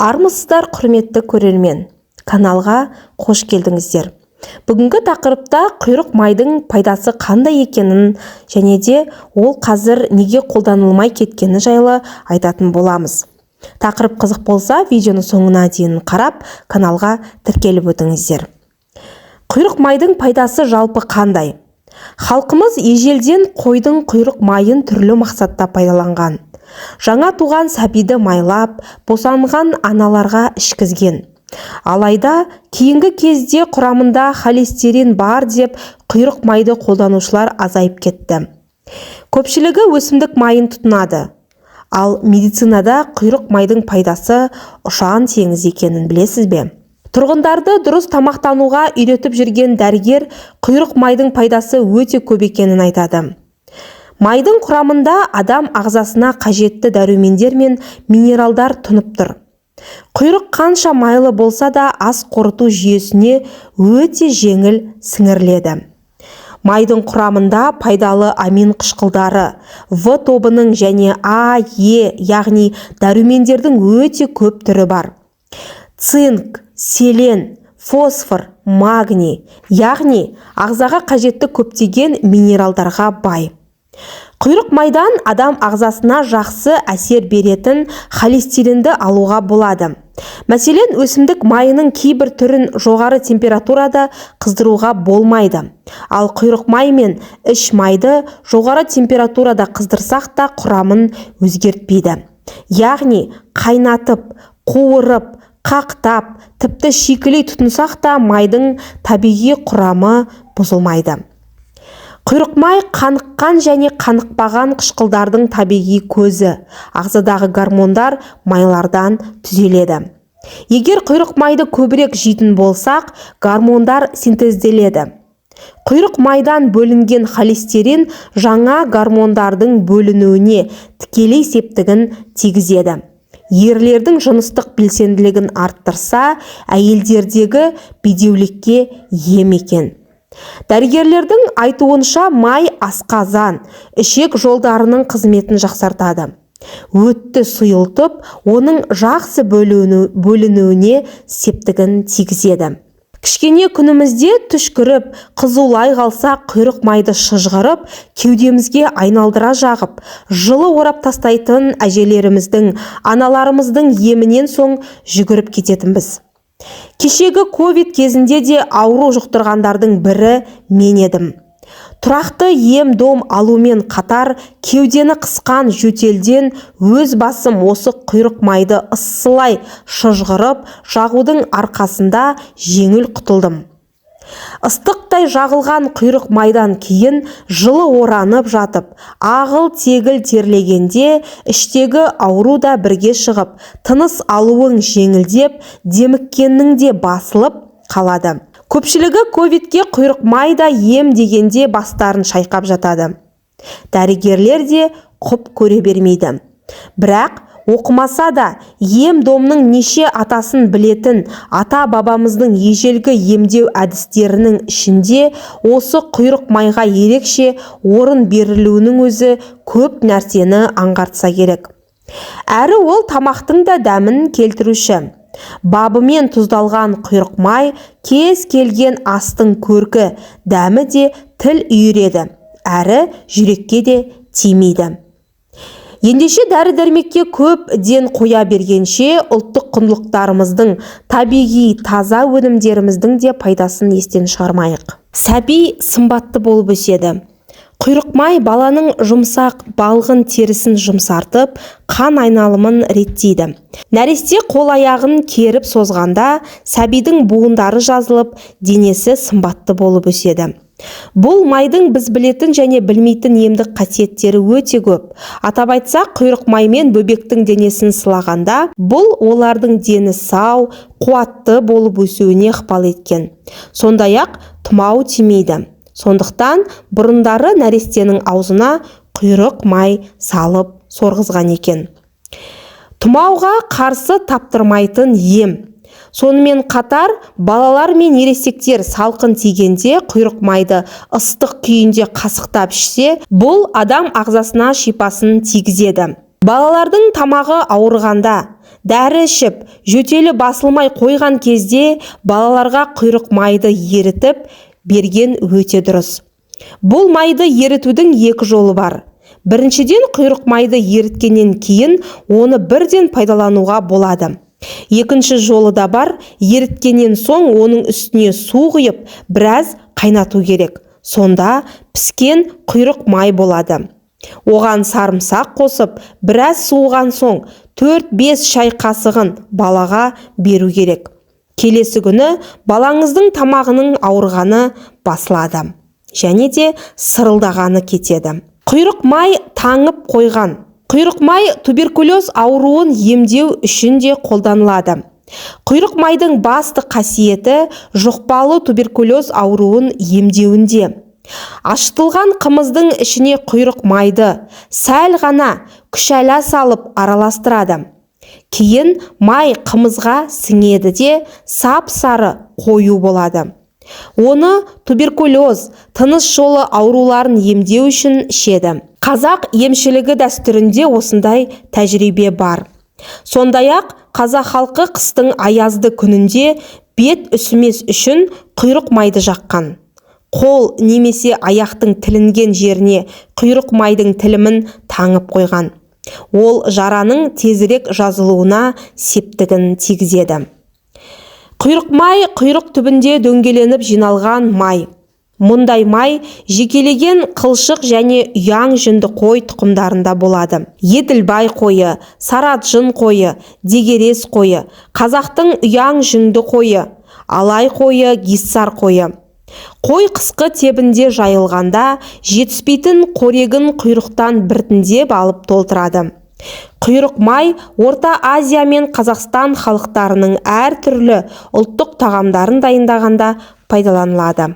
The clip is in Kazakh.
Армысыздар, құрметті көрермен, каналға қош келдіңіздер. Бүгінгі тақырыпта құйрық майдың пайдасы қандай екенін және де ол қазір неге қолданылмай кеткені жайлы айтатын боламыз. Тақырып қызық болса, видеоны соңына дейін қарап, каналға тіркеліп өтіңіздер. Құйрық майдың пайдасы жалпы қандай? Халқымыз ежелден қойдың құйрық майын түрлі мақсатта пайдаланған. Жаңа туған сәбиді майлап, босанған аналарға ішкізген. Алайда, кейінгі кезде құрамында холестерин бар деп құйрық майды қолданушылар азайып кетті. Көпшілігі өсімдік майын тұтынады. Ал медицинада құйрық майдың пайдасы ұшан теңіз екенін білесіз бе? Тұрғындарды дұрыс тамақтануға үйретіп жүрген дәрігер құйрық майдың пайдасы өте көп екенін айтады. Майдың құрамында адам ағзасына қажетті дәрумендер мен минералдар тұнып тұр. Құйрық қанша майлы болса да ас қорыту жүйесіне өте жеңіл сіңіріледі. Майдың құрамында пайдалы амин қышқылдары, В тобының және А, Е, яғни дәрумендердің өте көп түрі бар. Цинк, селен, фосфор, магний, яғни ағзаға қажетті көптеген минералдарға бай. Құйрық майдан адам ағзасына жақсы әсер беретін холестеринді алуға болады. Мәселен, өсімдік майының кейбір түрін жоғары температурада қыздыруға болмайды. Ал құйрық май мен іш майды жоғары температурада қыздырсақ та құрамын өзгертпейді. Яғни қайнатып, қуырып, қақтап, тіпті шикілей тұтынсақ та майдың табиғи құрамы бұзылмайды. Құйрық май қаныққан және қанықпаған қышқылдардың табиғи көзі, ағзадағы гормондар майлардан түзеледі. Егер құйрық майды көбірек жейтін болсақ, гормондар синтезделеді. Құйрық майдан бөлінген холестерин жаңа гормондардың бөлінуіне тікелей септігін тигізеді. Ерлердің жыныстық белсенділігін арттырса, әйелдердегі бедеулікке ем екен. Дәрігерлердің айтуынша май асқазан, ішек жолдарының қызметін жақсартады. Өтті сұйылтып, оның жақсы бөлінуіне септігін тигізеді. Кішкене күнімізде түшкіріп, қызулай қалса құйрық майды шыжғырып, кеудемізге айналдыра жағып, жылы орап тастайтын әжелеріміздің, аналарымыздың емінен соң жүгіріп кететінбіз. Кешегі ковид кезінде де ауру жұқтырғандардың бірі мен едім. Тұрақты ем-дом алумен қатар кеудені қысқан жөтелден өз басым осы құйрық майды ысылай шыжғырып жағудың арқасында жеңіл құтылдым. Ыстықтай жағылған құйрық майдан кейін жылы оранып жатып, ағыл-тегіл терлегенде іштегі ауру да бірге шығып, тыныс алуың жеңілдеп, деміккеннің де басылып қалады. Көпшілігі ковидке құйрық майда ем дегенде бастарын шайқап жатады. Дәрігерлер де құп көре бермейді. Бірақ оқымаса да ем-домның неше атасын білетін ата-бабамыздың ежелгі емдеу әдістерінің ішінде осы құйрық майға ерекше орын берілуінің өзі көп нәрсені аңғартса керек. Әрі ол тамақтың да дәмін келтіруші. Бабымен тұздалған құйрық май кез келген астың көркі, дәмі де тіл үйіреді, әрі жүрекке де тимейді. Ендеше дәрі-дәрмекке көп ден қоя бергенше ұлттық құндылықтарымыздың, табиғи таза өнімдеріміздің де пайдасын естен шығармайық. Сәби сымбатты болып өседі. Құйрық май баланың жұмсақ балғын терісін жұмсартып, қан айналымын реттейді. Нәресте қол-аяғын керіп созғанда, сәбидің буындары жазылып, денесі сымбатты болып өседі. Бұл майдың біз білетін және білмейтін емдік қасиеттері өте көп. Атап айтсақ, құйрық маймен бөбектің денесін сылағанда, бұл олардың дені сау, қуатты болып өсуіне ықпал еткен. Сондай-ақ тұмау тимейді. Сондықтан бұрындары нәрестенің аузына құйрық май салып сорғызған екен. Тұмауға қарсы таптырмайтын ем. Сонымен қатар балалар мен ересектер салқын тигенде құйрық майды ыстық күйінде қасықтап ішсе, бұл адам ағзасына шипасын тигізеді. Балалардың тамағы ауырғанда, дәрі ішіп, жөтелі басылмай қойған кезде балаларға құйрық майды ерітіп берген өте дұрыс. Бұл майды ерітудің екі жолы бар. Біріншіден, құйрық майды еріткеннен кейін оны бірден пайдалануға болады. Екінші жолы да бар, еріткеннен соң оның үстіне су құйып, біраз қайнату керек. Сонда піскен құйрық май болады. Оған сарымсақ қосып, біраз суыған соң 4-5 шай қасығын балаға беру керек. Келесі күні балаңыздың тамағының ауырғаны басылады, және де сырылдағаны кетеді. Құйрық май таңып қойған. Құйрық май туберкулез ауруын емдеу үшін де қолданылады. Құйрық майдың басты қасиеті жұқпалы туберкулез ауруын емдеуінде. Ашытылған қымыздың ішіне құйрық майды сәл ғана күшәла салып араластырады. Кейін май қымызға сіңеді де сап-сары қою болады. Оны туберкулез, тыныс жолы ауруларын емдеу үшін ішеді. Қазақ емшілігі дәстүрінде осындай тәжірибе бар. Сондай-ақ қазақ халқы қыстың аязды күнінде бет үсімес үшін құйрық майды жаққан. Қол немесе аяқтың тілінген жеріне құйрық майдың тілімін таңып қойған. Ол жараның тезірек жазылуына септігін тигізеді. Құйрық май құйрық түбінде дөңгеленіп жиналған май. Мұндай май жекелеген қылшық және ұяң жүнді қой тұқымдарында болады. Еділбай қойы, сарат-жын қойы, дегерес қойы, қазақтың ұяң жүнді қойы, алай қойы, гиссар қойы. Қой қысқы тебінде жайылғанда жетіспейтін қорегін құйрықтан біртіндеп алып толтырады. Құйрық май Орта Азия мен Қазақстан халықтарының әр түрлі ұлттық тағамдарын дайындағанда пайдаланылады.